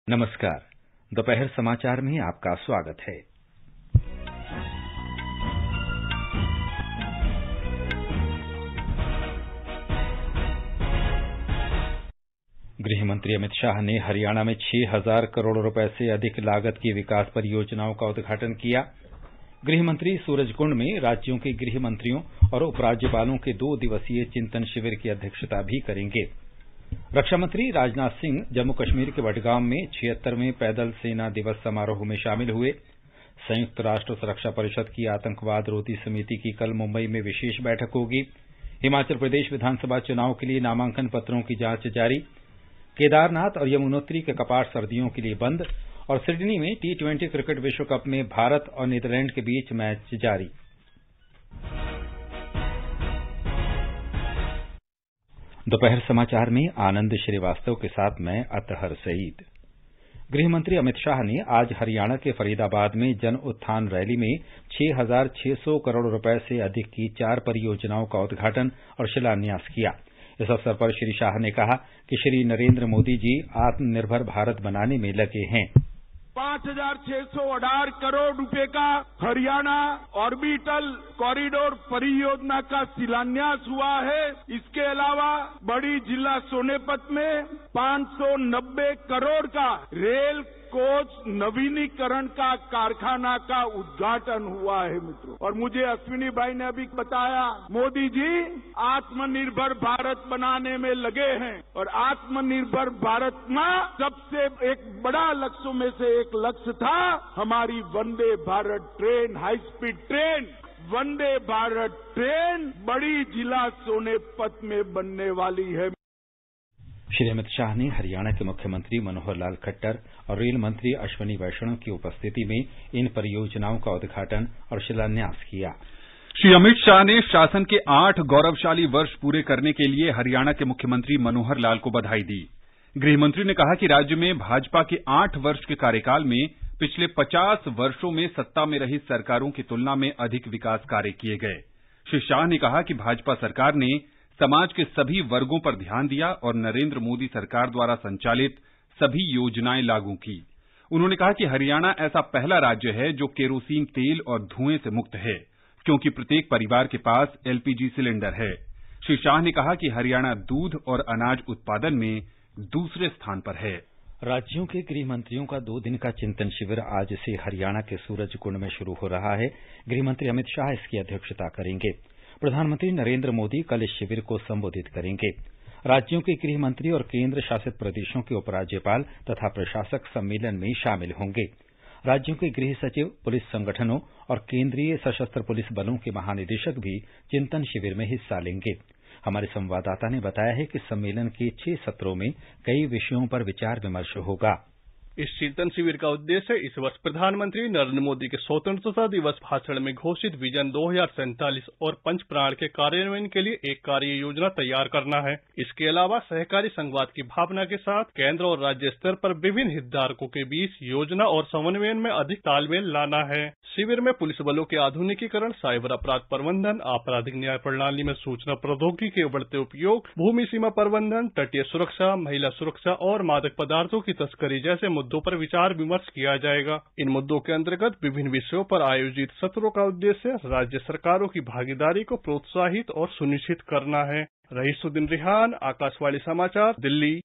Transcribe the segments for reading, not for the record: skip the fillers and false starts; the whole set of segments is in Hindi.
नमस्कार। दोपहर समाचार में आपका स्वागत है। गृह मंत्री अमित शाह ने हरियाणा में 6,000 करोड़ रुपए से अधिक लागत की विकास परियोजनाओं का उद्घाटन किया। गृह मंत्री सूरजकुंड में राज्यों के गृह मंत्रियों और उपराज्यपालों के 2 दिवसीय चिंतन शिविर की अध्यक्षता भी करेंगे। रक्षा मंत्री राजनाथ सिंह जम्मू कश्मीर के बडगाम में 76वें पैदल सेना दिवस समारोह में शामिल हुए। संयुक्त राष्ट्र सुरक्षा परिषद की आतंकवाद रोधी समिति की कल मुंबई में विशेष बैठक होगी। हिमाचल प्रदेश विधानसभा चुनाव के लिए नामांकन पत्रों की जांच जारी। केदारनाथ और यमुनोत्री के कपाट सर्दियों के लिए बंद और सिडनी में T20 क्रिकेट विश्व कप में भारत और नीदरलैंड के बीच मैच जारी। दोपहर समाचार में आनंद श्रीवास्तव के साथ मैं अतहर सईद। गृह मंत्री अमित शाह ने आज हरियाणा के फरीदाबाद में जन उत्थान रैली में 6,600 करोड़ रुपए से अधिक की 4 परियोजनाओं का उद्घाटन और शिलान्यास किया। इस अवसर पर श्री शाह ने कहा कि श्री नरेंद्र मोदी जी आत्मनिर्भर भारत बनाने में लगे हैं। 5,618 करोड़ रुपए का हरियाणा ऑर्बिटल कॉरिडोर परियोजना का शिलान्यास हुआ है। इसके अलावा बड़ी जिला सोनेपत में 590 करोड़ का रेल कोच नवीनीकरण का कारखाना का उद्घाटन हुआ है मित्रों। और मुझे अश्विनी भाई ने अभी बताया, मोदी जी आत्मनिर्भर भारत बनाने में लगे हैं और आत्मनिर्भर भारत में सबसे एक बड़ा लक्ष्यों में से एक लक्ष्य था हमारी Vande Bharat train, high speed train. Vande Bharat train बड़ी जिला सोनेपत में बनने वाली है। श्री अमित शाह ने हरियाणा के मुख्यमंत्री मनोहर लाल खट्टर और रेल मंत्री अश्विनी वैष्णव की उपस्थिति में इन परियोजनाओं का उद्घाटन और शिलान्यास किया। श्री अमित शाह ने शासन के 8 गौरवशाली वर्ष पूरे करने के लिए हरियाणा के मुख्यमंत्री मनोहर लाल को बधाई दी। गृह मंत्री ने कहा कि राज्य में भाजपा के 8 वर्ष के कार्यकाल में पिछले 50 वर्षों में सत्ता में रही सरकारों की तुलना में अधिक विकास कार्य किए गए। श्री शाह ने कहा कि भाजपा सरकार ने समाज के सभी वर्गों पर ध्यान दिया और नरेंद्र मोदी सरकार द्वारा संचालित सभी योजनाएं लागू की। उन्होंने कहा कि हरियाणा ऐसा पहला राज्य है जो केरोसिन तेल और धुएं से मुक्त है, क्योंकि प्रत्येक परिवार के पास LPG सिलेंडर है। श्री शाह ने कहा कि हरियाणा दूध और अनाज उत्पादन में दूसरे स्थान पर है। राज्यों के गृह मंत्रियों का 2 दिन का चिंतन शिविर आज से हरियाणा के सूरजकुंड में शुरू हो रहा है। गृह मंत्री अमित शाह इसकी अध्यक्षता करेंगे। प्रधानमंत्री नरेंद्र मोदी कल इस शिविर को संबोधित करेंगे। राज्यों के गृह मंत्री और केंद्र शासित प्रदेशों के उपराज्यपाल तथा प्रशासक सम्मेलन में शामिल होंगे। राज्यों के गृह सचिव, पुलिस संगठनों और केंद्रीय सशस्त्र पुलिस बलों के महानिदेशक भी चिंतन शिविर में हिस्सा लेंगे। हमारे संवाददाता ने बताया है कि सम्मेलन के 6 सत्रों में कई विषयों पर विचार विमर्श होगा। इस चिंतन शिविर का उद्देश्य इस वर्ष प्रधानमंत्री नरेंद्र मोदी के स्वतंत्रता दिवस भाषण में घोषित विजन 2047 और पंचप्राण के कार्यान्वयन के लिए एक कार्य योजना तैयार करना है। इसके अलावा सहकारी संघवाद की भावना के साथ केंद्र और राज्य स्तर पर विभिन्न हितधारकों के बीच योजना और समन्वयन में अधिक तालमेल लाना है। शिविर में पुलिस बलों के आधुनिकीकरण, साइबर अपराध प्रबंधन, आपराधिक न्याय प्रणाली में सूचना प्रौद्योगिकी के बढ़ते उपयोग, भूमि सीमा प्रबंधन, तटीय सुरक्षा, महिला सुरक्षा और मादक पदार्थों की तस्करी जैसे मुद्दों पर विचार विमर्श किया जाएगा। इन मुद्दों के अंतर्गत विभिन्न विषयों पर आयोजित सत्रों का उद्देश्य राज्य सरकारों की भागीदारी को प्रोत्साहित और सुनिश्चित करना है। रईसुद्दीन रिहान, आकाशवाणी समाचार, दिल्ली।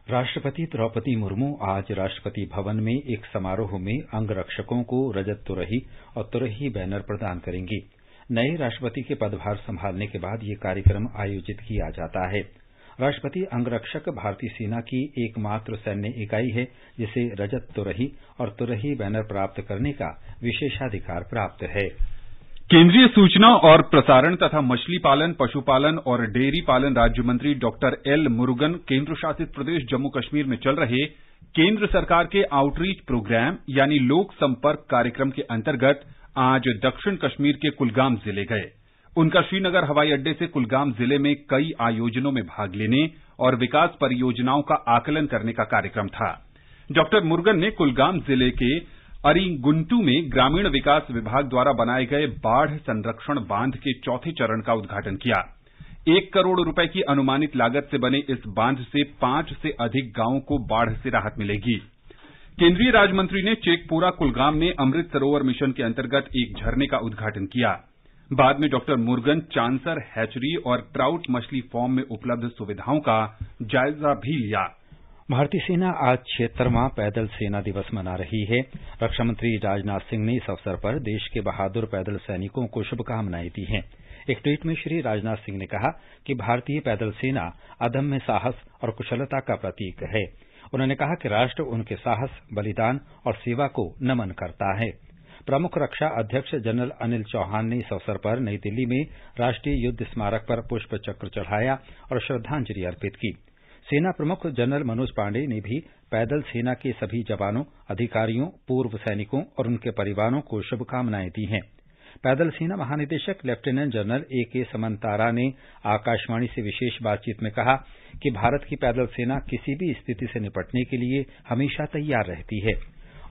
राष्ट्रपति द्रौपदी मुर्मू आज राष्ट्रपति भवन में एक समारोह में अंगरक्षकों को रजत तुरही और तुरही बैनर प्रदान करेंगी। नए राष्ट्रपति के पदभार संभालने के बाद ये कार्यक्रम आयोजित किया जाता है। राष्ट्रपति अंगरक्षक भारतीय सेना की एकमात्र सैन्य इकाई है जिसे रजत तुरही और तुरही बैनर प्राप्त करने का विशेषाधिकार प्राप्त है। केंद्रीय सूचना और प्रसारण तथा मछली पालन, पशुपालन और डेयरी पालन राज्य मंत्री डॉक्टर एल मुरुगन केंद्र शासित प्रदेश जम्मू कश्मीर में चल रहे केंद्र सरकार के आउटरीच प्रोग्राम यानी लोक संपर्क कार्यक्रम के अंतर्गत आज दक्षिण कश्मीर के कुलगाम जिले गए। उनका श्रीनगर हवाई अड्डे से कुलगाम जिले में कई आयोजनों में भाग लेने और विकास परियोजनाओं का आकलन करने का कार्यक्रम था। डॉक्टर मुरुगन ने कुलगाम जिले के अरिगुंटू में ग्रामीण विकास विभाग द्वारा बनाए गए बाढ़ संरक्षण बांध के 4थे चरण का उद्घाटन किया। 1 करोड़ रुपए की अनुमानित लागत से बने इस बांध से 5 से अधिक गांवों को बाढ़ से राहत मिलेगी। केंद्रीय राज्य मंत्री ने चेकपुरा कुलगाम में अमृत सरोवर मिशन के अंतर्गत एक झरने का उद्घाटन किया। बाद में डॉक्टर मुर्गन चांसर हैचरी और ट्राउट मछली फार्म में उपलब्ध सुविधाओं का जायजा भी लिया। भारतीय सेना आज 76वां पैदल सेना दिवस मना रही है। रक्षा मंत्री राजनाथ सिंह ने इस अवसर पर देश के बहादुर पैदल सैनिकों को शुभकामनाएं दी हैं। एक ट्वीट में श्री राजनाथ सिंह ने कहा कि भारतीय पैदल सेना अदम्य साहस और कुशलता का प्रतीक है। उन्होंने कहा कि राष्ट्र उनके साहस, बलिदान और सेवा को नमन करता है। प्रमुख रक्षा अध्यक्ष जनरल अनिल चौहान ने इस अवसर पर नई दिल्ली में राष्ट्रीय युद्ध स्मारक पर पुष्प चक्र चढ़ाया और श्रद्धांजलि अर्पित की। सेना प्रमुख जनरल मनोज पांडे ने भी पैदल सेना के सभी जवानों, अधिकारियों, पूर्व सैनिकों और उनके परिवारों को शुभकामनाएं दी हैं। पैदल सेना महानिदेशक लेफ्टिनेंट जनरल A.K. समंतारा ने आकाशवाणी से विशेष बातचीत में कहा कि भारत की पैदल सेना किसी भी स्थिति से निपटने के लिए हमेशा तैयार रहती है।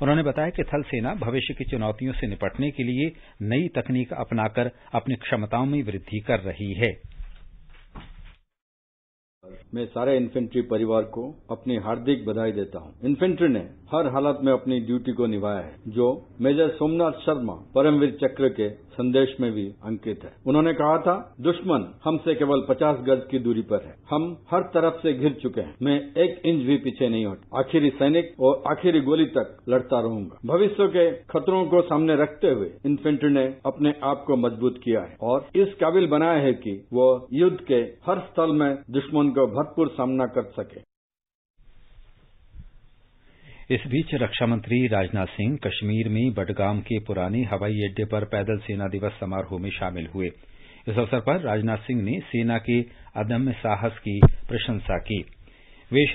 उन्होंने बताया कि थल सेना भविष्य की चुनौतियों से निपटने के लिए नई तकनीक अपनाकर अपनी क्षमताओं में वृद्धि कर रही है। मैं सारे इन्फेंट्री परिवार को अपनी हार्दिक बधाई देता हूं। इन्फेंट्री ने हर हालत में अपनी ड्यूटी को निभाया है, जो मेजर सोमनाथ शर्मा परमवीर चक्र के संदेश में भी अंकित है। उन्होंने कहा था, दुश्मन हमसे केवल 50 गज की दूरी पर है, हम हर तरफ से घिर चुके हैं, मैं 1 इंच भी पीछे नहीं हट, आखिरी सैनिक और आखिरी गोली तक लड़ता रहूंगा। भविष्य के खतरों को सामने रखते हुए इन्फेंट्री ने अपने आप को मजबूत किया है और इस काबिल बनाया है कि वो युद्ध के हर स्थल में दुश्मन को भरपूर सामना कर सके। इस बीच रक्षा मंत्री राजनाथ सिंह कश्मीर में बडगाम के पुराने हवाई अड्डे पर पैदल सेना दिवस समारोह में शामिल हुए। इस अवसर पर राजनाथ सिंह ने सेना के अदम्य साहस की प्रशंसा की। वे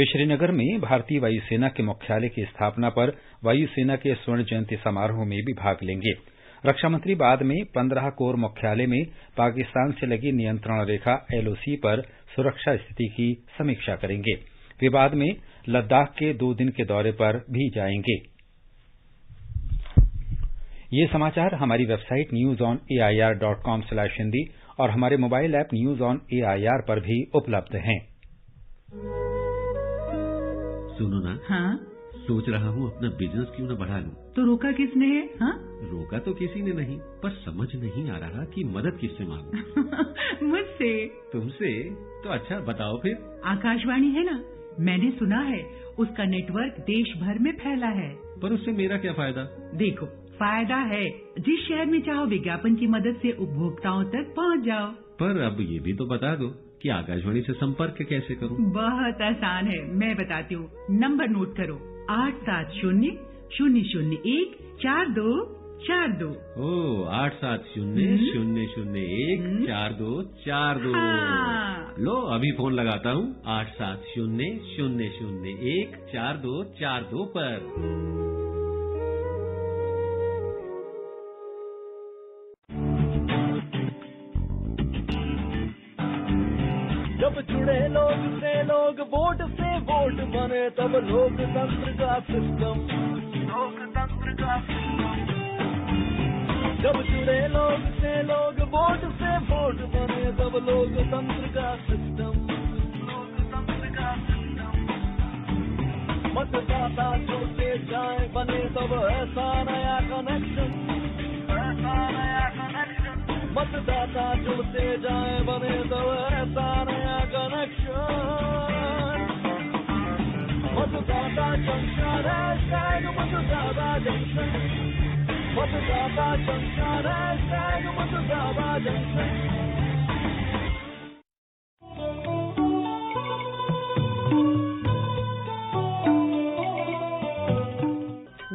श्रीनगर में भारतीय वायुसेना के मुख्यालय की स्थापना पर वायुसेना के स्वर्ण जयंती समारोह में भी भाग लेंगे। रक्षा मंत्री बाद में 15 कोर मुख्यालय में पाकिस्तान से लगी नियंत्रण रेखा LOC पर सुरक्षा स्थिति की समीक्षा करेंगे। वे बाद में लद्दाख के 2 दिन के दौरे पर भी जाएंगे। ये समाचार हमारी वेबसाइट newsonair.com/hindi और हमारे mobile app news on AIR पर भी उपलब्ध हैं। सुनो ना, हाँ? सोच रहा हूँ अपना बिजनेस क्यों न बढ़ा लूं। तो रोका किसने है? हाँ? रोका तो किसी ने नहीं, पर समझ नहीं आ रहा कि मदद किससे मांगूं। मुझसे। तुमसे? तो अच्छा बताओ फिर। आकाशवाणी है ना, मैंने सुना है उसका नेटवर्क देश भर में फैला है। पर उससे मेरा क्या फायदा? देखो, फायदा है, जिस शहर में चाहो विज्ञापन की मदद से उपभोक्ताओं तक पहुँच जाओ। पर अब ये भी तो बता दो कि आकाशवाणी से संपर्क कैसे करूं? बहुत आसान है, मैं बताती हूँ। नंबर नोट करो, 870-001-4242। ओ 870-001-4242। हाँ। लो अभी फोन लगाता हूँ 870-001-4242 पर। जब जुड़े लोग से लोग, वोट से वोट बने, तब लोकतंत्र का सिस्टम। जब जुड़े लोग से लोग, वोट से वोट बने, तब लोकतंत्र का सिस्टम। मतदाता जुड़ते जाए बने, तब ऐसा नया कनेक्शन। मतदाता जुड़ते जाए बने, तब ऐसा नया कनेक्शन। मतदाता जंक्शन, मतदाता जंक्शन, मतदाता जंक्शन, मतदाता junction.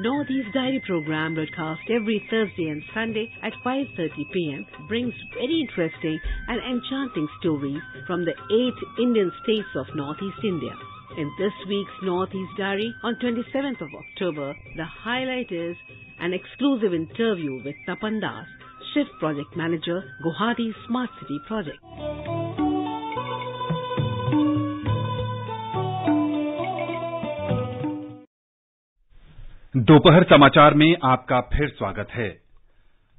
Northeast Diary program broadcast every Thursday and Sunday at 5:30 p.m. brings very interesting and enchanting stories from the 8 Indian states of Northeast India. In this week's Northeast Diary on 27th of October, the highlight is an exclusive interview with Tapan Das, Shift Project Manager, Guwahati Smart City Project. दोपहर समाचार में आपका फिर स्वागत है।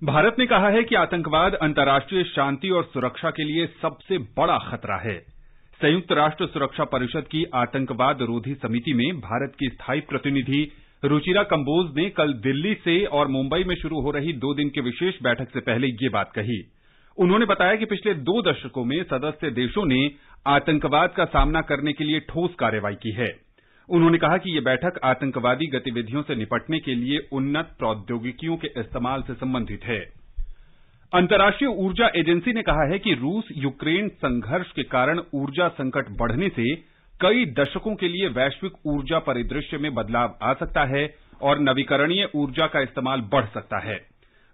भारत ने कहा है कि आतंकवाद अंतर्राष्ट्रीय शांति और सुरक्षा के लिए सबसे बड़ा खतरा है। संयुक्त राष्ट्र सुरक्षा परिषद की आतंकवाद रोधी समिति में भारत की स्थायी प्रतिनिधि रुचिरा कंबोज ने कल दिल्ली से और मुंबई में शुरू हो रही 2 दिन की विशेष बैठक से पहले ये बात कही। उन्होंने बताया कि पिछले 2 दशकों में सदस्य देशों ने आतंकवाद का सामना करने के लिए ठोस कार्रवाई की है। उन्होंने कहा कि ये बैठक आतंकवादी गतिविधियों से निपटने के लिए उन्नत प्रौद्योगिकियों के इस्तेमाल से संबंधित है। अंतर्राष्ट्रीय ऊर्जा एजेंसी ने कहा है कि रूस यूक्रेन संघर्ष के कारण ऊर्जा संकट बढ़ने से कई दशकों के लिए वैश्विक ऊर्जा परिदृश्य में बदलाव आ सकता है और नवीकरणीय ऊर्जा का इस्तेमाल बढ़ सकता है।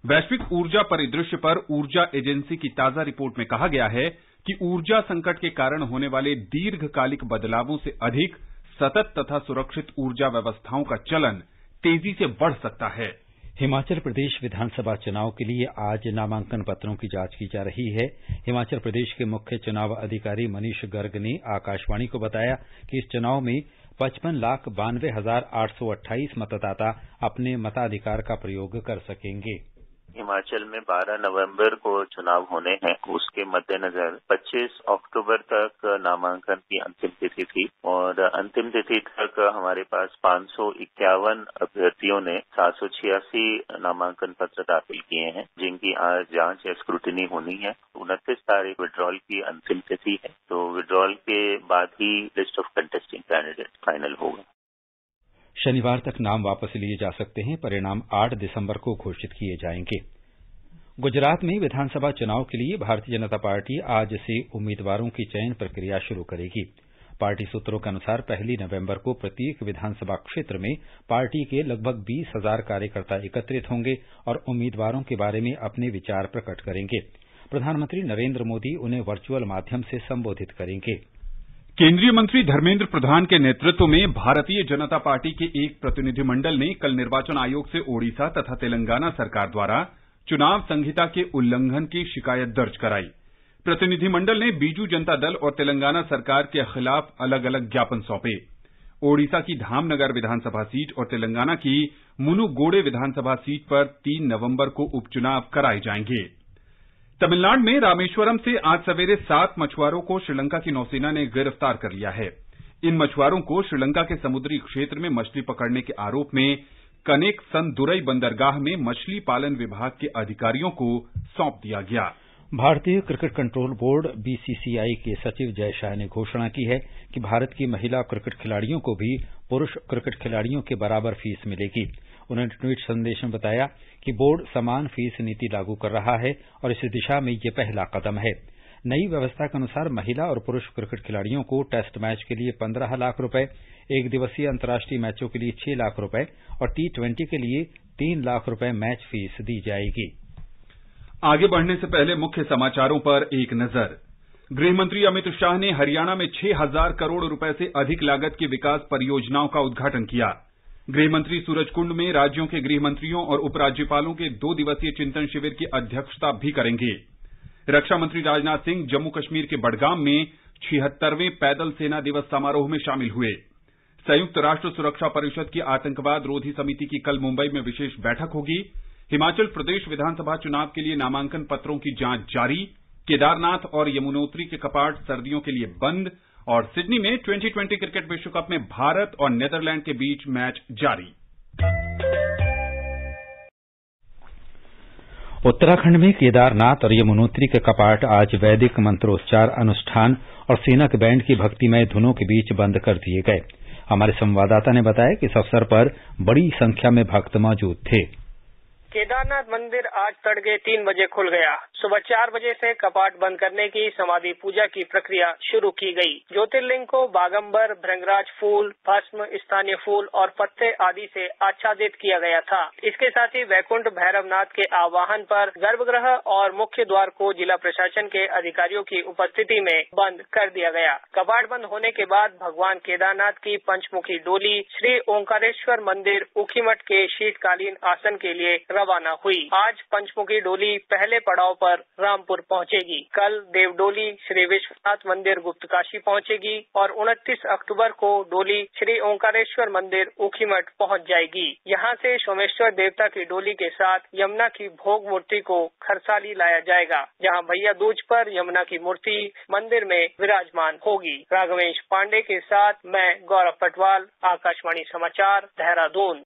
वैश्विक ऊर्जा परिदृश्य पर ऊर्जा एजेंसी की ताजा रिपोर्ट में कहा गया है कि ऊर्जा संकट के कारण होने वाले दीर्घकालिक बदलावों से अधिक सतत तथा सुरक्षित ऊर्जा व्यवस्थाओं का चलन तेजी से बढ़ सकता है। हिमाचल प्रदेश विधानसभा चुनाव के लिए आज नामांकन पत्रों की जांच की जा रही है। हिमाचल प्रदेश के मुख्य चुनाव अधिकारी मनीष गर्ग ने आकाशवाणी को बताया कि इस चुनाव में 55,92,828 मतदाता अपने मताधिकार का प्रयोग कर सकेंगे। हिमाचल में 12 नवंबर को चुनाव होने हैं। उसके मद्देनजर 25 अक्टूबर तक नामांकन की अंतिम तिथि थी और अंतिम तिथि तक हमारे पास 551 अभ्यर्थियों ने 786 नामांकन पत्र दाखिल किए हैं, जिनकी आज जांच या स्क्रूटिनी होनी है। 29 तारीख विड्रॉल की अंतिम तिथि है, तो विड्रॉल के बाद ही list of contesting candidate final होगा। शनिवार तक नाम वापस लिए जा सकते हैं। परिणाम 8 दिसंबर को घोषित किए जाएंगे। गुजरात में विधानसभा चुनाव के लिए भारतीय जनता पार्टी आज से उम्मीदवारों की चयन प्रक्रिया शुरू करेगी। पार्टी सूत्रों के अनुसार 1 नवंबर को प्रत्येक विधानसभा क्षेत्र में पार्टी के लगभग 20,000 कार्यकर्ता एकत्रित होंगे और उम्मीदवारों के बारे में अपने विचार प्रकट करेंगे। प्रधानमंत्री नरेंद्र मोदी उन्हें वर्चुअल माध्यम से संबोधित करेंगे। केंद्रीय मंत्री धर्मेंद्र प्रधान के नेतृत्व में भारतीय जनता पार्टी के एक प्रतिनिधिमंडल ने कल निर्वाचन आयोग से ओडिशा तथा तेलंगाना सरकार द्वारा चुनाव संहिता के उल्लंघन की शिकायत दर्ज कराई। प्रतिनिधिमंडल ने बीजू जनता दल और तेलंगाना सरकार के खिलाफ अलग अलग ज्ञापन सौंपे। ओडिशा की धामनगर विधानसभा सीट और तेलंगाना की मुनुगोडे विधानसभा सीट पर 3 नवंबर को उपचुनाव कराए जाएंगे। तमिलनाडु में रामेश्वरम से आज सवेरे 7 मछुआरों को श्रीलंका की नौसेना ने गिरफ्तार कर लिया है। इन मछुआरों को श्रीलंका के समुद्री क्षेत्र में मछली पकड़ने के आरोप में कनेक संदुरई बंदरगाह में मछली पालन विभाग के अधिकारियों को सौंप दिया गया। भारतीय क्रिकेट कंट्रोल बोर्ड बीसीसीआई के सचिव जय शाह ने घोषणा की है कि भारत की महिला क्रिकेट खिलाड़ियों को भी पुरुष क्रिकेट खिलाड़ियों के बराबर फीस मिलेगी। उन्होंने ट्वीट संदेश में बताया कि बोर्ड समान फीस नीति लागू कर रहा है और इस दिशा में ये पहला कदम है। नई व्यवस्था के अनुसार महिला और पुरुष क्रिकेट खिलाड़ियों को टेस्ट मैच के लिए 15 लाख रुपए, एक दिवसीय अंतर्राष्ट्रीय मैचों के लिए 6 लाख रुपए और T20 के लिए 3 लाख रुपए मैच फीस दी जाएगी। आगे बढ़ने से पहले मुख्य समाचारों पर एक नजर। गृहमंत्री अमित शाह ने हरियाणा में 6,000 करोड़ रुपए से अधिक लागत की विकास परियोजनाओं का उद्घाटन किया। गृहमंत्री सूरजकुंड में राज्यों के गृहमंत्रियों और उपराज्यपालों के 2 दिवसीय चिंतन शिविर की अध्यक्षता भी करेंगे। रक्षा मंत्री राजनाथ सिंह जम्मू कश्मीर के बडगाम में 76वें पैदल सेना दिवस समारोह में शामिल हुए। संयुक्त राष्ट्र सुरक्षा परिषद की आतंकवाद रोधी समिति की कल मुंबई में विशेष बैठक होगी। हिमाचल प्रदेश विधानसभा चुनाव के लिए नामांकन पत्रों की जांच जारी। केदारनाथ और यमुनोत्री के कपाट सर्दियों के लिए बंद और सिडनी में 2020 क्रिकेट विश्व कप में भारत और नीदरलैंड के बीच मैच जारी। उत्तराखंड में केदारनाथ और यमुनोत्री के कपाट आज वैदिक मंत्रोच्चार अनुष्ठान और सेना के बैंड की भक्तिमय धुनों के बीच बंद कर दिए गए। हमारे संवाददाता ने बताया कि इस अवसर पर बड़ी संख्या में भक्त मौजूद थे। केदारनाथ मंदिर आज तड़के 3 बजे खुल गया। सुबह 4 बजे से कपाट बंद करने की समाधि पूजा की प्रक्रिया शुरू की गई। ज्योतिर्लिंग को बागंबर, भृंगराज फूल, भस्म, स्थानीय फूल और पत्ते आदि से आच्छादित किया गया था। इसके साथ ही वैकुंठ भैरवनाथ के आवाहन पर गर्भगृह और मुख्य द्वार को जिला प्रशासन के अधिकारियों की उपस्थिति में बंद कर दिया गया। कपाट बंद होने के बाद भगवान केदारनाथ की पंचमुखी डोली श्री ओंकारेश्वर मंदिर ऊखीमठ के शीतकालीन आसन के लिए रवाना हुई। आज पंचमुखी डोली पहले पड़ाव पर रामपुर पहुंचेगी। कल देवडोली श्री विश्वनाथ मंदिर गुप्तकाशी पहुंचेगी और 29 अक्टूबर को डोली श्री ओंकारेश्वर मंदिर ऊखीमठ पहुंच जाएगी। यहाँ से सोमेश्वर देवता की डोली के साथ यमुना की भोग मूर्ति को खरसाली लाया जाएगा, जहाँ भैया दूज पर यमुना की मूर्ति मंदिर में विराजमान होगी। राघवेश पांडे के साथ मैं गौरव पटवाल, आकाशवाणी समाचार, देहरादून।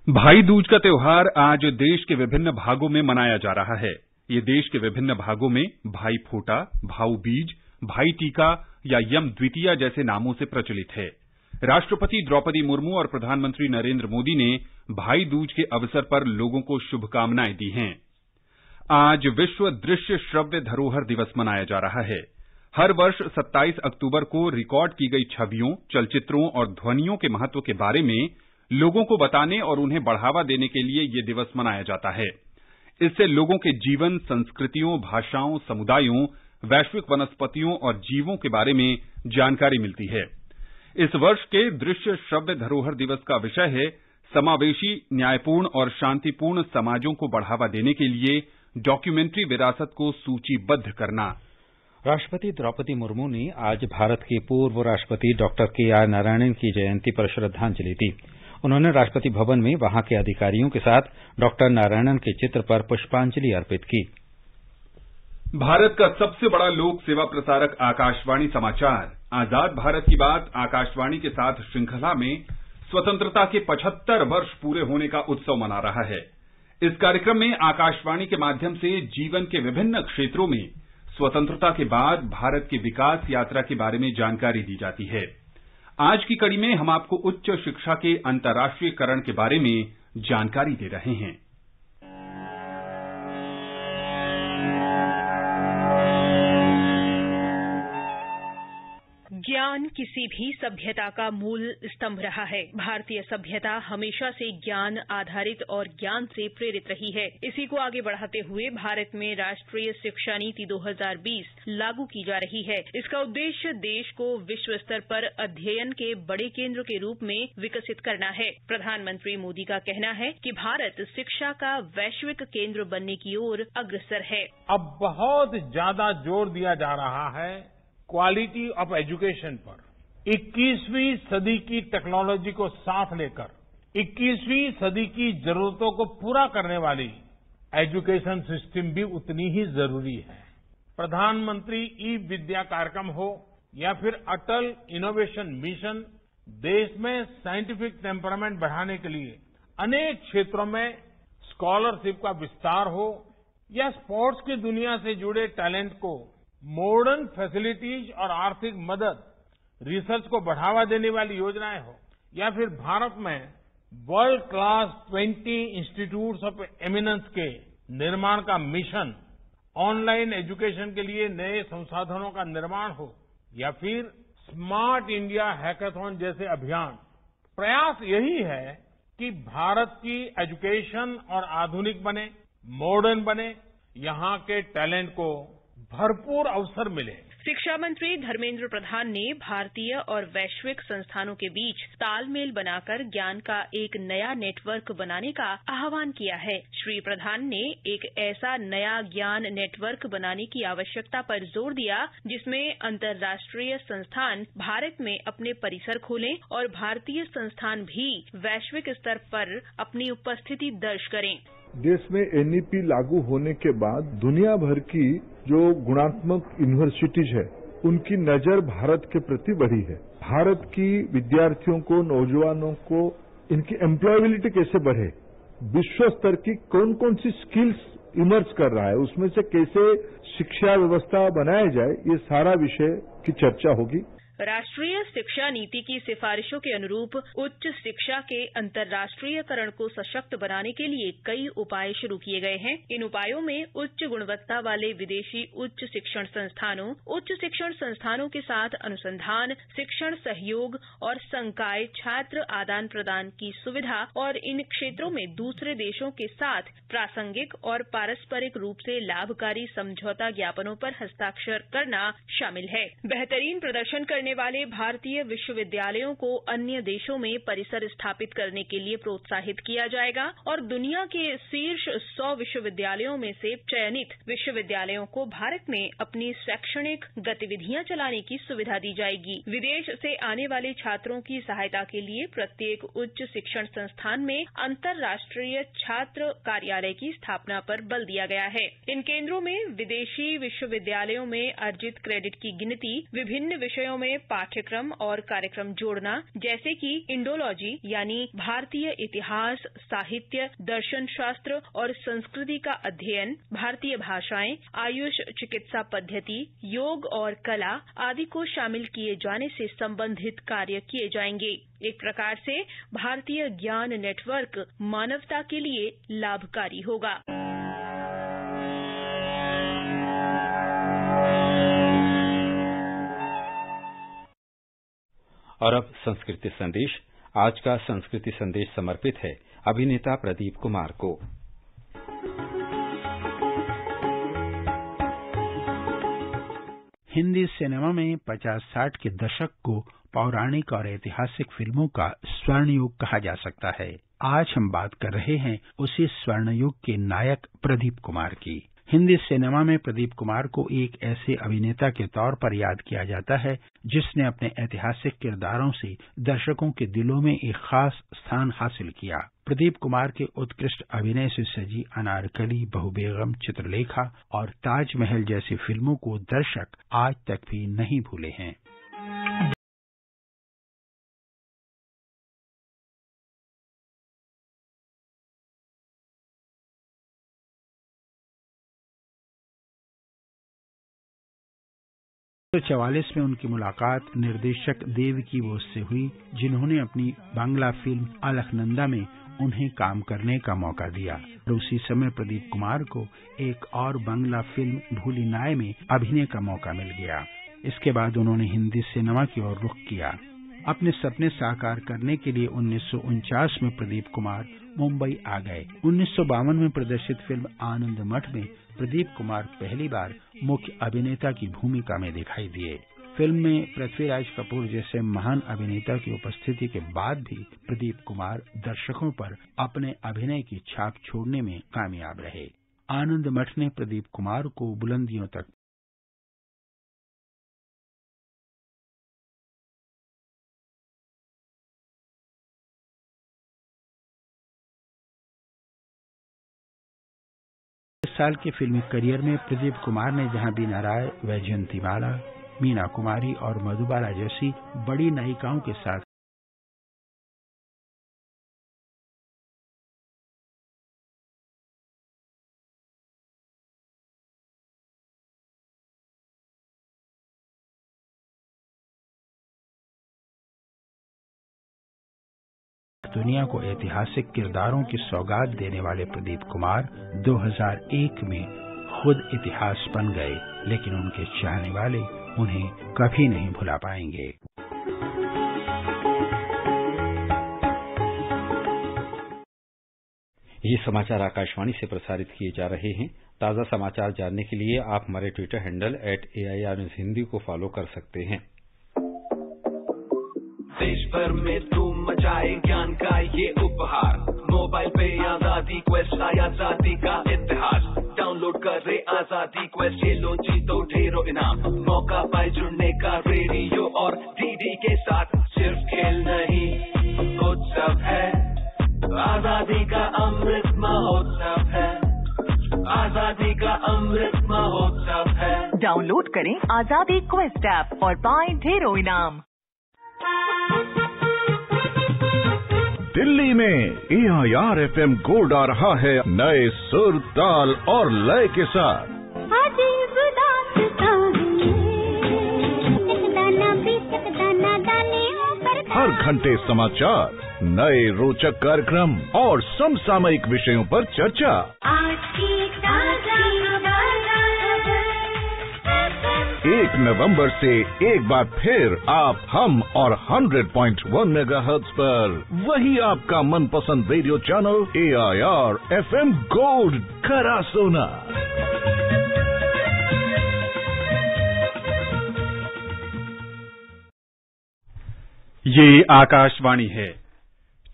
भाई दूज का त्योहार आज देश के विभिन्न भागों में मनाया जा रहा है। ये देश के विभिन्न भागों में भाई फोटा, भाऊ बीज, भाई टीका या यम द्वितीया जैसे नामों से प्रचलित है। राष्ट्रपति द्रौपदी मुर्मू और प्रधानमंत्री नरेंद्र मोदी ने भाई दूज के अवसर पर लोगों को शुभकामनाएं दी हैं। आज विश्व दृश्य श्रव्य धरोहर दिवस मनाया जा रहा है। हर वर्ष 27 अक्टूबर को रिकॉर्ड की गई छवियों, चलचित्रों और ध्वनियों के महत्व के बारे में लोगों को बताने और उन्हें बढ़ावा देने के लिए ये दिवस मनाया जाता है। इससे लोगों के जीवन, संस्कृतियों, भाषाओं, समुदायों, वैश्विक वनस्पतियों और जीवों के बारे में जानकारी मिलती है। इस वर्ष के दृश्य श्रव्य धरोहर दिवस का विषय है समावेशी, न्यायपूर्ण और शांतिपूर्ण समाजों को बढ़ावा देने के लिए डॉक्यूमेंट्री विरासत को सूचीबद्ध करना। राष्ट्रपति द्रौपदी मुर्मू ने आज भारत के पूर्व राष्ट्रपति डॉक्टर के.आर. नारायणन की जयंती पर श्रद्धांजलि दी। उन्होंने राष्ट्रपति भवन में वहां के अधिकारियों के साथ डॉक्टर नारायणन के चित्र पर पुष्पांजलि अर्पित की। भारत का सबसे बड़ा लोक सेवा प्रसारक आकाशवाणी समाचार आजाद भारत की बात आकाशवाणी के साथ श्रृंखला में स्वतंत्रता के 75 वर्ष पूरे होने का उत्सव मना रहा है। इस कार्यक्रम में आकाशवाणी के माध्यम से जीवन के विभिन्न क्षेत्रों में स्वतंत्रता के बाद भारत की विकास यात्रा के बारे में जानकारी दी जाती है। आज की कड़ी में हम आपको उच्च शिक्षा के अंतर्राष्ट्रीयकरण के बारे में जानकारी दे रहे हैं। ज्ञान किसी भी सभ्यता का मूल स्तंभ रहा है। भारतीय सभ्यता हमेशा से ज्ञान आधारित और ज्ञान से प्रेरित रही है। इसी को आगे बढ़ाते हुए भारत में राष्ट्रीय शिक्षा नीति 2020 लागू की जा रही है। इसका उद्देश्य देश को विश्व स्तर पर अध्ययन के बड़े केंद्र के रूप में विकसित करना है। प्रधानमंत्री मोदी का कहना है कि भारत शिक्षा का वैश्विक केंद्र बनने की ओर अग्रसर है। अब बहुत ज्यादा जोर दिया जा रहा है क्वालिटी ऑफ एजुकेशन पर। 21वीं सदी की टेक्नोलॉजी को साथ लेकर 21वीं सदी की जरूरतों को पूरा करने वाली एजुकेशन सिस्टम भी उतनी ही जरूरी है। प्रधानमंत्री ई विद्या कार्यक्रम हो या फिर अटल इनोवेशन मिशन, देश में साइंटिफिक टेम्परामेंट बढ़ाने के लिए अनेक क्षेत्रों में स्कॉलरशिप का विस्तार हो या स्पोर्ट्स की दुनिया से जुड़े टैलेंट को मॉडर्न फैसिलिटीज और आर्थिक मदद, रिसर्च को बढ़ावा देने वाली योजनाएं हो या फिर भारत में world class 20 institutes of eminence के निर्माण का मिशन, ऑनलाइन एजुकेशन के लिए नए संसाधनों का निर्माण हो या फिर स्मार्ट इंडिया हैकाथॉन जैसे अभियान, प्रयास यही है कि भारत की एजुकेशन और आधुनिक बने, मॉडर्न बने, यहाँ के टैलेंट को भरपूर अवसर मिले। शिक्षा मंत्री धर्मेंद्र प्रधान ने भारतीय और वैश्विक संस्थानों के बीच तालमेल बनाकर ज्ञान का एक नया नेटवर्क बनाने का आह्वान किया है। श्री प्रधान ने एक ऐसा नया ज्ञान नेटवर्क बनाने की आवश्यकता पर जोर दिया जिसमें अंतर्राष्ट्रीय संस्थान भारत में अपने परिसर खोलें और भारतीय संस्थान भी वैश्विक स्तर पर अपनी उपस्थिति दर्ज करें। देश में एनईपी लागू होने के बाद दुनिया भर की जो गुणात्मक यूनिवर्सिटीज है उनकी नजर भारत के प्रति बढ़ी है। भारत की विद्यार्थियों को, नौजवानों को इनकी एम्प्लॉयबिलिटी कैसे बढ़े, विश्व स्तर की कौन कौन सी स्किल्स इमर्ज कर रहा है, उसमें से कैसे शिक्षा व्यवस्था बनाया जाए, ये सारा विषय की चर्चा होगी। राष्ट्रीय शिक्षा नीति की सिफारिशों के अनुरूप उच्च शिक्षा के अंतर्राष्ट्रीयकरण को सशक्त बनाने के लिए कई उपाय शुरू किए गए हैं। इन उपायों में उच्च गुणवत्ता वाले विदेशी उच्च शिक्षण संस्थानों, उच्च शिक्षण संस्थानों के साथ अनुसंधान, शिक्षण सहयोग और संकाय छात्र आदान प्रदान की सुविधा और इन क्षेत्रों में दूसरे देशों के साथ प्रासंगिक और पारस्परिक रूप से लाभकारी समझौता ज्ञापनों पर हस्ताक्षर करना शामिल है। बेहतरीन प्रदर्शन करने आने वाले भारतीय विश्वविद्यालयों को अन्य देशों में परिसर स्थापित करने के लिए प्रोत्साहित किया जाएगा और दुनिया के शीर्ष 100 विश्वविद्यालयों में से चयनित विश्वविद्यालयों को भारत में अपनी शैक्षणिक गतिविधियां चलाने की सुविधा दी जाएगी। विदेश से आने वाले छात्रों की सहायता के लिए प्रत्येक उच्च शिक्षण संस्थान में अंतर्राष्ट्रीय छात्र कार्यालय की स्थापना पर बल दिया गया है। इन केंद्रों में विदेशी विश्वविद्यालयों में अर्जित क्रेडिट की गिनती, विभिन्न विषयों में पाठ्यक्रम और कार्यक्रम जोड़ना, जैसे कि इंडोलॉजी यानी भारतीय इतिहास, साहित्य, दर्शन शास्त्र और संस्कृति का अध्ययन, भारतीय भाषाएं, आयुष चिकित्सा पद्धति, योग और कला आदि को शामिल किए जाने से संबंधित कार्य किए जाएंगे। एक प्रकार से भारतीय ज्ञान नेटवर्क मानवता के लिए लाभकारी होगा। और अब संस्कृति संदेश। आज का संस्कृति संदेश समर्पित है अभिनेता प्रदीप कुमार को। हिंदी सिनेमा में 50-60 के दशक को पौराणिक और ऐतिहासिक फिल्मों का स्वर्ण युग कहा जा सकता है। आज हम बात कर रहे हैं उसी स्वर्ण युग के नायक प्रदीप कुमार की। हिंदी सिनेमा में प्रदीप कुमार को एक ऐसे अभिनेता के तौर पर याद किया जाता है जिसने अपने ऐतिहासिक किरदारों से दर्शकों के दिलों में एक खास स्थान हासिल किया। प्रदीप कुमार के उत्कृष्ट अभिनय से सजी अनारकली, बहु बेगम, चित्रलेखा और ताजमहल जैसी फिल्मों को दर्शक आज तक भी नहीं भूले हैं। तो 1944 में उनकी मुलाकात निर्देशक देवकी बोस से हुई, जिन्होंने अपनी बांग्ला फिल्म अलखनंदा में उन्हें काम करने का मौका दिया। और उसी समय प्रदीप कुमार को एक और बांग्ला फिल्म भूली नाय में अभिनय का मौका मिल गया। इसके बाद उन्होंने हिंदी सिनेमा की ओर रुख किया। अपने सपने साकार करने के लिए 1949 में प्रदीप कुमार मुंबई आ गए। 1952 में प्रदर्शित फिल्म आनंद मठ में प्रदीप कुमार पहली बार मुख्य अभिनेता की भूमिका में दिखाई दिए। फिल्म में पृथ्वीराज कपूर जैसे महान अभिनेता की उपस्थिति के बाद भी प्रदीप कुमार दर्शकों पर अपने अभिनय की छाप छोड़ने में कामयाब रहे। आनंद मठ ने प्रदीप कुमार को बुलंदियों तक साल के फिल्मी करियर में प्रदीप कुमार ने जहां बीना राय, वैजयंती माला, मीना कुमारी और मधुबाला जैसी बड़ी नायिकाओं के साथ दुनिया को ऐतिहासिक किरदारों की सौगात देने वाले प्रदीप कुमार 2001 में खुद इतिहास बन गए, लेकिन उनके चाहने वाले उन्हें कभी नहीं भुला पाएंगे। ये समाचार आकाशवाणी से प्रसारित किए जा रहे हैं। ताज़ा समाचार जानने के लिए आप हमारे Twitter handle @AIR News Hindi को फॉलो कर सकते हैं। देश भर में धूम मचाए ज्ञान का ये उपहार, मोबाइल पे आजादी क्वेस्ट आया आजादी का इतिहास। डाउनलोड करे आजादी क्वेस्ट, ये लो जीतो ढेरों इनाम, मौका पाए जुड़ने का रेडियो और डीडी के साथ। सिर्फ खेल नहीं उत्सव है, आजादी का अमृत महोत्सव है, आजादी का अमृत महोत्सव है। डाउनलोड करें आजादी क्वेस्ट ऐप और पाएं ढेरों इनाम। दिल्ली में AIR FM गोल्ड आ रहा है नए सुर, ताल और लय के साथ। हर घंटे समाचार, नए रोचक कार्यक्रम और समसामयिक विषयों पर चर्चा। आज की ताजा 1 नवंबर से एक बार फिर आप, हम और 100.1 मेगाहर्ट्ज पर वही आपका मनपसंद radio channel AIR FM gold खरा सोना। ये आकाशवाणी है।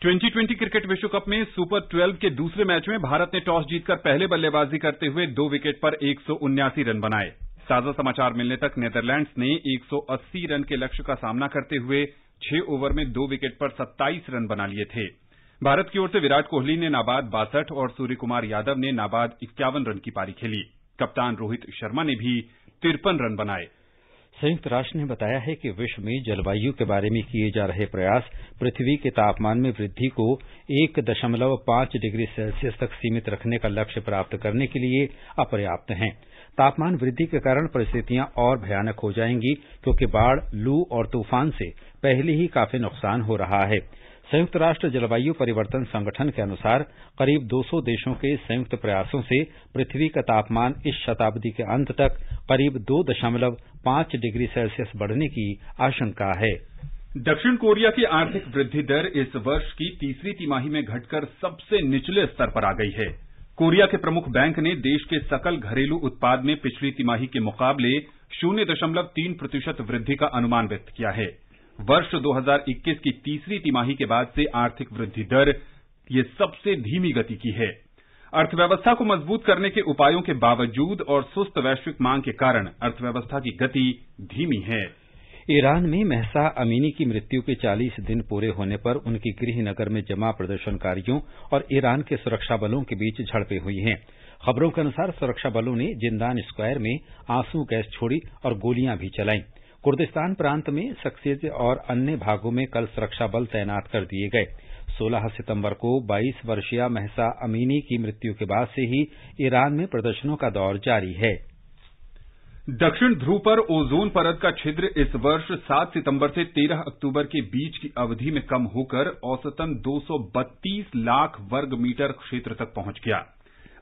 2020 क्रिकेट विश्व कप में सुपर 12 के दूसरे मैच में भारत ने टॉस जीतकर पहले बल्लेबाजी करते हुए 2 विकेट पर 179 रन बनाए। ताजा समाचार मिलने तक नीदरलैंड्स ने 180 रन के लक्ष्य का सामना करते हुए 6 ओवर में 2 विकेट पर 27 रन बना लिए थे। भारत की ओर से विराट कोहली ने नाबाद 62 और सूर्य कुमार यादव ने नाबाद 51 रन की पारी खेली। कप्तान रोहित शर्मा ने भी 53 रन बनाए। संयुक्त राष्ट्र ने बताया है कि विश्व में जलवायु के बारे में किए जा रहे प्रयास पृथ्वी के तापमान में वृद्धि को 1.5 डिग्री सेल्सियस तक सीमित रखने का लक्ष्य प्राप्त करने के लिए अपर्याप्त हैं। तापमान वृद्धि के कारण परिस्थितियां और भयानक हो जाएंगी, क्योंकि बाढ़, लू और तूफान से पहले ही काफी नुकसान हो रहा है। संयुक्त राष्ट्र जलवायु परिवर्तन संगठन के अनुसार करीब 200 देशों के संयुक्त प्रयासों से पृथ्वी का तापमान इस शताब्दी के अंत तक करीब 2.5 डिग्री सेल्सियस बढ़ने की आशंका है। दक्षिण कोरिया की आर्थिक वृद्धि दर इस वर्ष की तीसरी तिमाही में घटकर सबसे निचले स्तर पर आ गई है। कोरिया के प्रमुख बैंक ने देश के सकल घरेलू उत्पाद में पिछली तिमाही के मुकाबले 0.3% वृद्धि का अनुमान व्यक्त किया है। वर्ष 2021 की तीसरी तिमाही के बाद से आर्थिक वृद्धि दर ये सबसे धीमी गति की है। अर्थव्यवस्था को मजबूत करने के उपायों के बावजूद और सुस्त वैश्विक मांग के कारण अर्थव्यवस्था की गति धीमी है। ईरान में महसा अमीनी की मृत्यु के 40 दिन पूरे होने पर उनकी गृहनगर में जमा प्रदर्शनकारियों और ईरान के सुरक्षा बलों के बीच झड़पें हुई हैं। खबरों के अनुसार सुरक्षा बलों ने जिंदान स्क्वायर में आंसू गैस छोड़ी और गोलियां भी चलाईं। कुर्दिस्तान प्रांत में सक्सेज और अन्य भागों में कल सुरक्षा बल तैनात कर दिए गए। 16 सितंबर को 22 वर्षीय महसा अमीनी की मृत्यु के बाद से ही ईरान में प्रदर्शनों का दौर जारी है। दक्षिण ध्रुव पर ओजोन परत का छिद्र इस वर्ष 7 सितंबर से 13 अक्टूबर के बीच की अवधि में कम होकर औसतन 232 लाख वर्ग मीटर क्षेत्र तक पहुंच गया।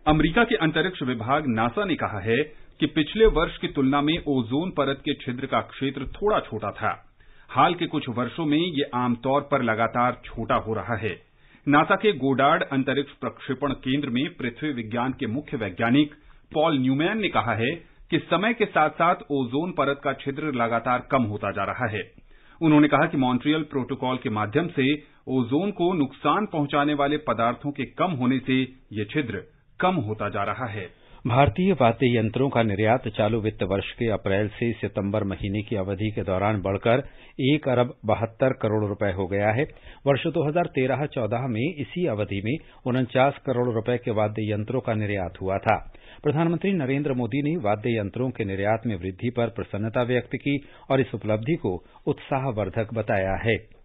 अमेरिका के अंतरिक्ष विभाग नासा ने कहा है कि पिछले वर्ष की तुलना में ओजोन परत के छिद्र का क्षेत्र थोड़ा छोटा था। हाल के कुछ वर्षों में ये आमतौर पर लगातार छोटा हो रहा है। नासा के गोडार्ड अंतरिक्ष प्रक्षेपण केंद्र में पृथ्वी विज्ञान के मुख्य वैज्ञानिक पॉल न्यूमैन ने कहा है कि समय के साथ साथ ओजोन परत का छिद्र लगातार कम होता जा रहा है। उन्होंने कहा कि मॉन्ट्रियल प्रोटोकॉल के माध्यम से ओजोन को नुकसान पहुंचाने वाले पदार्थों के कम होने से ये छिद्र कम होता जा रहा है। भारतीय वाद्य यंत्रों का निर्यात चालू वित्त वर्ष के अप्रैल से सितंबर महीने की अवधि के दौरान बढ़कर 1 अरब 72 करोड़ रुपए हो गया है। वर्ष 2013-14 में इसी अवधि में 49 करोड़ रुपए के वाद्य यंत्रों का निर्यात हुआ था। प्रधानमंत्री नरेंद्र मोदी ने वाद्य यंत्रों के निर्यात में वृद्धि पर प्रसन्नता व्यक्त की और इस उपलब्धि को उत्साहवर्धक बताया है।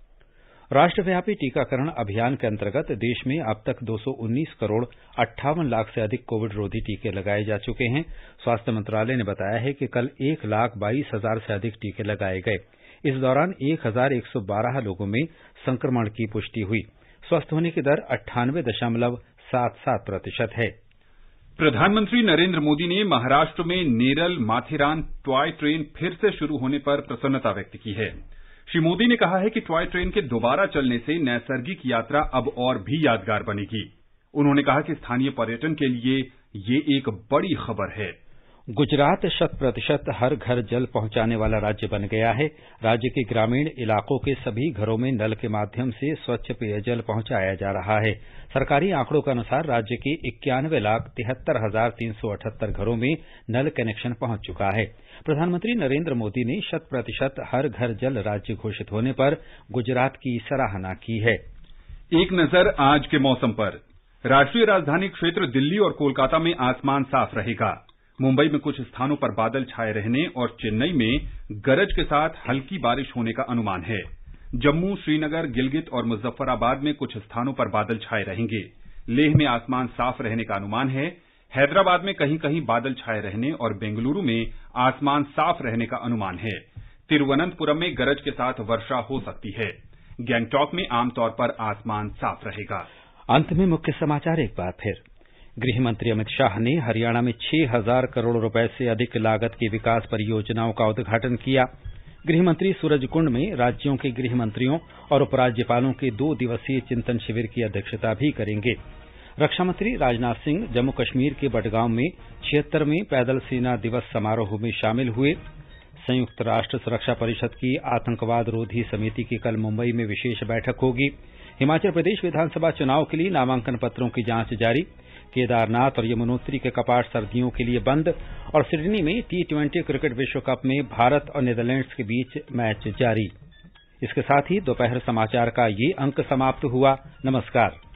राष्ट्रव्यापी टीकाकरण अभियान के अंतर्गत देश में अब तक 219 करोड़ 58 लाख से अधिक कोविड रोधी टीके लगाए जा चुके हैं। स्वास्थ्य मंत्रालय ने बताया है कि कल 1,22,000 से अधिक टीके लगाए गए। इस दौरान 1,112 लोगों में संक्रमण की पुष्टि हुई। स्वस्थ होने की दर 98.77% है। प्रधानमंत्री नरेंद्र मोदी ने महाराष्ट्र में नेरल माथेरान टॉय ट्रेन फिर से शुरू होने पर प्रसन्नता व्यक्त की है। श्री मोदी ने कहा है कि टॉय ट्रेन के दोबारा चलने से नैसर्गिक यात्रा अब और भी यादगार बनेगी। उन्होंने कहा कि स्थानीय पर्यटन के लिए ये एक बड़ी खबर है। गुजरात 100% हर घर जल पहुंचाने वाला राज्य बन गया है। राज्य के ग्रामीण इलाकों के सभी घरों में नल के माध्यम से स्वच्छ पेयजल पहुंचाया जा रहा है। सरकारी आंकड़ों के अनुसार राज्य के 91,73,378 घरों में नल कनेक्शन पहुंच चुका है। प्रधानमंत्री नरेंद्र मोदी ने 100% हर घर जल राज्य घोषित होने पर गुजरात की सराहना की है। एक नजर आज के मौसम पर। राष्ट्रीय राजधानी क्षेत्र दिल्ली और कोलकाता में आसमान साफ रहेगा। मुंबई में कुछ स्थानों पर बादल छाए रहने और चेन्नई में गरज के साथ हल्की बारिश होने का अनुमान है। जम्मू, श्रीनगर, गिलगित और मुजफ्फराबाद में कुछ स्थानों पर बादल छाए रहेंगे। लेह में आसमान साफ रहने का अनुमान है। हैदराबाद में कहीं कहीं बादल छाए रहने और बेंगलुरु में आसमान साफ रहने का अनुमान है। तिरुवनंतपुरम में गरज के साथ वर्षा हो सकती है। गैंगटॉक में आमतौर पर आसमान साफ रहेगा। अंत में मुख्य समाचार एक बार फिर। गृह मंत्री अमित शाह ने हरियाणा में 6,000 करोड़ रुपए से अधिक लागत की विकास परियोजनाओं का उद्घाटन किया। गृह मंत्री सूरजकुंड में राज्यों के गृह मंत्रियों और उपराज्यपालों के 2 दिवसीय चिंतन शिविर की अध्यक्षता भी करेंगे। रक्षा मंत्री राजनाथ सिंह जम्मू कश्मीर के बडगांव में 76वें पैदल सेना दिवस समारोह में शामिल हुए। संयुक्त राष्ट्र सुरक्षा परिषद की आतंकवाद रोधी समिति की कल मुंबई में विशेष बैठक होगी। हिमाचल प्रदेश विधानसभा चुनाव के लिए नामांकन पत्रों की जांच जारी। केदारनाथ और यमुनोत्री के कपाट सर्दियों के लिए बंद और सिडनी में T20 क्रिकेट विश्व कप में भारत और नीदरलैंड्स के बीच मैच जारी। इसके साथ ही दोपहर समाचार का ये अंक समाप्त हुआ। नमस्कार।